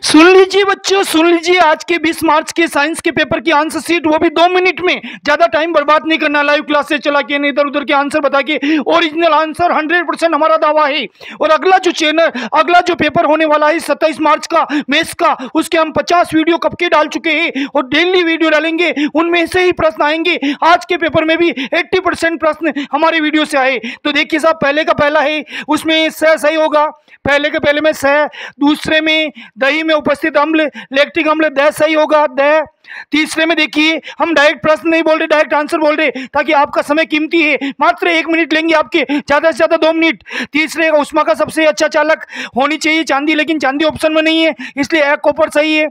सुन लीजिए बच्चों, सुन लीजिए आज के 20 मार्च के साइंस के पेपर की आंसर शीट, वो भी 2 मिनट में। ज्यादा टाइम बर्बाद नहीं करना, लाइव क्लासेस चला के इधर उधर के आंसर बता के। ओरिजिनल आंसर 100% हमारा दावा है। और अगला जो पेपर होने वाला है 27 मार्च का मैथ्स का, उसके हम 50 वीडियो कब के डाल चुके हैं और डेली वीडियो डालेंगे, उनमें से ही प्रश्न आएंगे। आज के पेपर में भी 80% प्रश्न हमारे वीडियो से आए। तो देखिए साहब, पहले का पहला है, उसमें स सही होगा। पहले के पहले में स, दूसरे में दही में उपस्थित अम्ल, लैक्टिक अम्ल, द सही होगा, द। तीसरे में देखिए, हम डायरेक्ट प्रश्न नहीं बोल रहे, डायरेक्ट आंसर बोल रहे, ताकि आपका समय कीमती है, मात्र 1 मिनट लेंगे आपके, ज्यादा से ज्यादा 2 मिनट। तीसरे, उष्मा का सबसे अच्छा चालक होनी चाहिए चांदी, लेकिन चांदी ऑप्शन में नहीं है, इसलिए एक कॉपर सही है।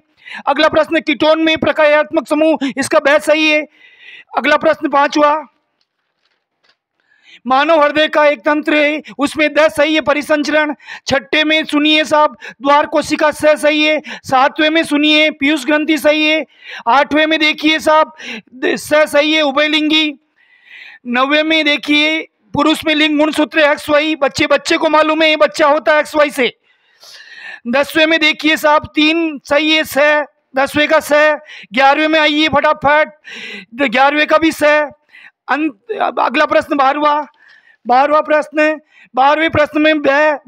अगला प्रश्न, कीटोन में प्रकार्यात्मक समूह, इसका ब सही है। अगला प्रश्न 5वां, मानव हृदय का एक तंत्र है, उसमें 10 सही है, परिसंचरण। छठे में सुनिए साहब, द्वार कोशिका सही है। 7वें में सुनिए, पीयूष ग्रंथि सही है। 8वें में देखिए साहब, सही है, उभयलिंगी। 9वें में देखिए, पुरुष में लिंग गुणसूत्र XY, बच्चे को मालूम है ये बच्चा होता है XY से। 10वें में देखिए साहब, 3 सही है, स, 10वें का स। 11वें में आइए फटाफट, 11वें का भी स। अगला प्रश्न 12वां प्रश्न, 12वें प्रश्न में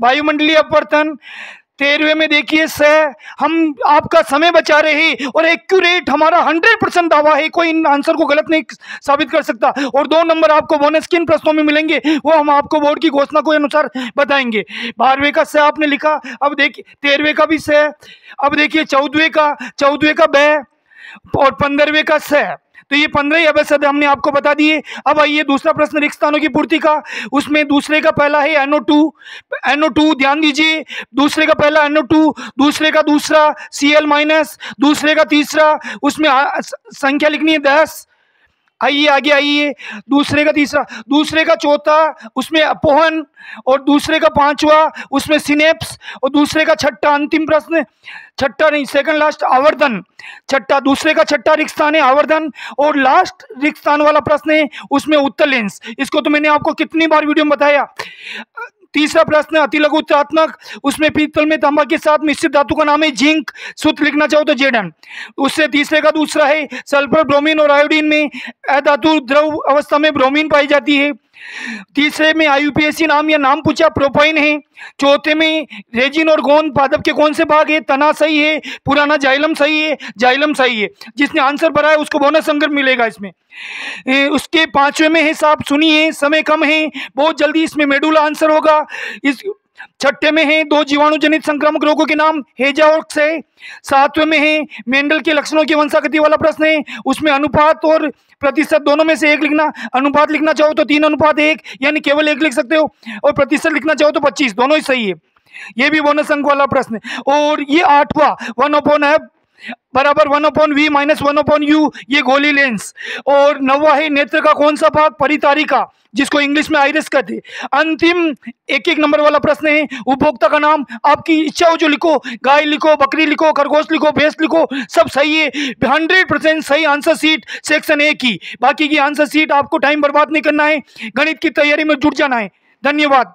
वायुमंडलीय अपवर्तन। 13वें में देखिए स। हम आपका समय बचा रहे हैं और एक्यूरेट हमारा 100% दावा है, कोई इन आंसर को गलत नहीं साबित कर सकता। और 2 नंबर आपको बोनस किन प्रश्नों में मिलेंगे वो हम आपको बोर्ड की घोषणा के अनुसार बताएंगे। 12वें का स आपने लिखा, अब देखिए 13वें का भी स। अब देखिए 14वें का ब और 15वें का स। तो ये 15 ही अवयव हमने आपको बता दिए। अब आइए दूसरा प्रश्न, रिक्त स्थानों की पूर्ति का। उसमें दूसरे का पहला है NO2, ध्यान दीजिए, दूसरे का पहला NO2, दूसरे का दूसरा Cl-, दूसरे का तीसरा, उसमें संख्या लिखनी है 10। आइए आगे आइए, दूसरे का तीसरा, दूसरे का चौथा, उसमें अपोहन, और दूसरे का 5वां, उसमें सिनेप्स, और दूसरे का छठा, अंतिम प्रश्न, छठा नहीं सेकंड लास्ट, आवर्धन। छठा, दूसरे का छठा रिक्त स्थान है आवर्धन, और लास्ट रिक्त स्थान वाला प्रश्न है उसमें उत्तर लेंस। इसको तो मैंने आपको कितनी बार वीडियो में बताया। तीसरा प्रश्न, अति लघु उत्तरात्मक, उसमें पीतल में तांबा के साथ मिश्रित धातु का नाम है जिंक, सूत्र लिखना चाहो तो Zn। उससे तीसरे का दूसरा है सल्फर, ब्रोमीन और आयोडीन में अधातु द्रव अवस्था में ब्रोमीन पाई जाती है। तीसरे में IUPAC नाम या नाम पूछा, प्रोपाइन है। चौथे में रेजिन और गोंद पादप के कौन से भाग है, तना सही है, पुराना जाइलम सही है, जाइलम सही है। जिसने आंसर भरा है उसको बोनस अंक मिलेगा इसमें। उसके 5वें में है साहब, सुनिए, समय कम है, बहुत जल्दी इसमें मेडुला आंसर होगा। इस 6ठे में है 2 जीवाणु जनित संक्रामक रोगों के नाम, हेजा और क्षय। 7वें में है मेंडल के लक्षणों की वंशागति वाला प्रश्न है, उसमें अनुपात और प्रतिशत दोनों में से एक लिखना। अनुपात लिखना चाहो तो 3:1, यानी केवल 1 लिख सकते हो, और प्रतिशत लिखना चाहो तो 25, दोनों ही सही है। ये भी बोनस अंक वाला प्रश्न है। और ये 8वां 1/f बराबर 1/v माइनस 1/u, ये गोली लेंस। और 9वां है नेत्र का कौन सा भाग, परितारिका, जिसको इंग्लिश में आइरिस कहते हैं। अंतिम 1-1 नंबर वाला प्रश्न है, उपभोक्ता का नाम, आपकी इच्छा हो जो लिखो, गाय लिखो, बकरी लिखो, खरगोश लिखो, भैंस लिखो, सब सही है। 100% सही आंसर शीट सेक्शन A की। बाकी की आंसर शीट आपको टाइम बर्बाद नहीं करना है, गणित की तैयारी में जुट जाना है। धन्यवाद।